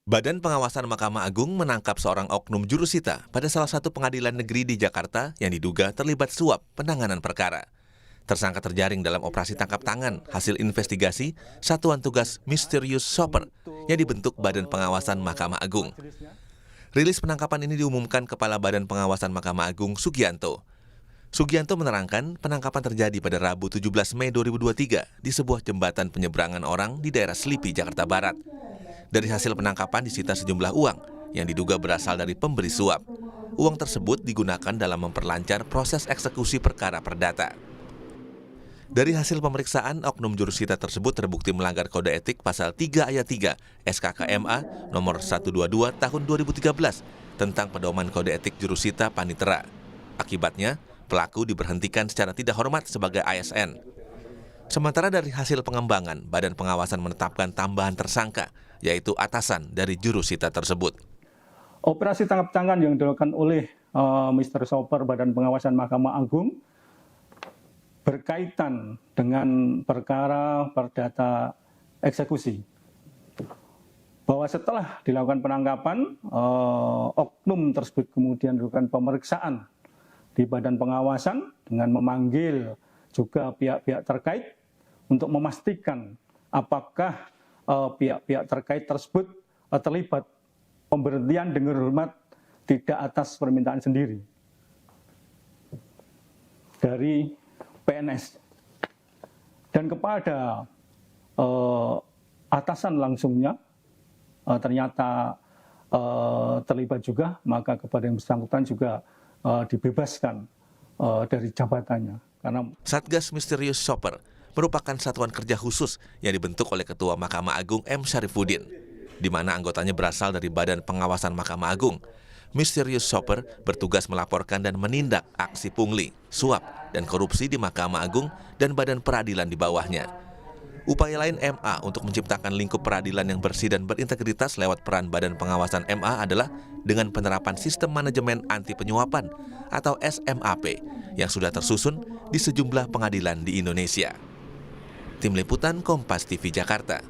Badan Pengawasan Mahkamah Agung menangkap seorang oknum jurusita pada salah satu pengadilan negeri di Jakarta yang diduga terlibat suap penanganan perkara. Tersangka terjaring dalam operasi tangkap tangan hasil investigasi Satuan Tugas Mysterious Shopper yang dibentuk Badan Pengawasan Mahkamah Agung. Rilis penangkapan ini diumumkan Kepala Badan Pengawasan Mahkamah Agung Sugianto. Sugianto menerangkan penangkapan terjadi pada Rabu 17 Mei 2023 di sebuah jembatan penyeberangan orang di daerah Selipi, Jakarta Barat. Dari hasil penangkapan disita sejumlah uang yang diduga berasal dari pemberi suap. Uang tersebut digunakan dalam memperlancar proses eksekusi perkara perdata. Dari hasil pemeriksaan, oknum jurusita tersebut terbukti melanggar kode etik pasal 3 ayat 3 SKKMA nomor 122 tahun 2013 tentang pedoman kode etik jurusita panitera. Akibatnya, pelaku diberhentikan secara tidak hormat sebagai ASN. Sementara dari hasil pengembangan, Badan Pengawasan menetapkan tambahan tersangka, yaitu atasan dari jurusita tersebut. Operasi tangkap tangan yang dilakukan oleh Mr. Shopper Badan Pengawasan Mahkamah Agung berkaitan dengan perkara perdata eksekusi. Bahwa setelah dilakukan penangkapan, oknum tersebut kemudian dilakukan pemeriksaan di Badan Pengawasan dengan memanggil juga pihak-pihak terkait untuk memastikan apakah pihak-pihak terkait tersebut terlibat pemberhentian dengan hormat tidak atas permintaan sendiri dari PNS. Dan kepada atasan langsungnya ternyata terlibat juga, maka kepada yang bersangkutan juga dibebaskan dari jabatannya. Karena Satgas Mysterious Shopper merupakan satuan kerja khusus yang dibentuk oleh Ketua Mahkamah Agung M. Syarifuddin, di mana anggotanya berasal dari Badan Pengawasan Mahkamah Agung. Mysterious Shopper bertugas melaporkan dan menindak aksi pungli, suap, dan korupsi di Mahkamah Agung dan badan peradilan di bawahnya. Upaya lain MA untuk menciptakan lingkup peradilan yang bersih dan berintegritas lewat peran Badan Pengawasan MA adalah dengan penerapan Sistem Manajemen Anti Penyuapan atau SMAP yang sudah tersusun di sejumlah pengadilan di Indonesia. Tim Liputan Kompas TV Jakarta.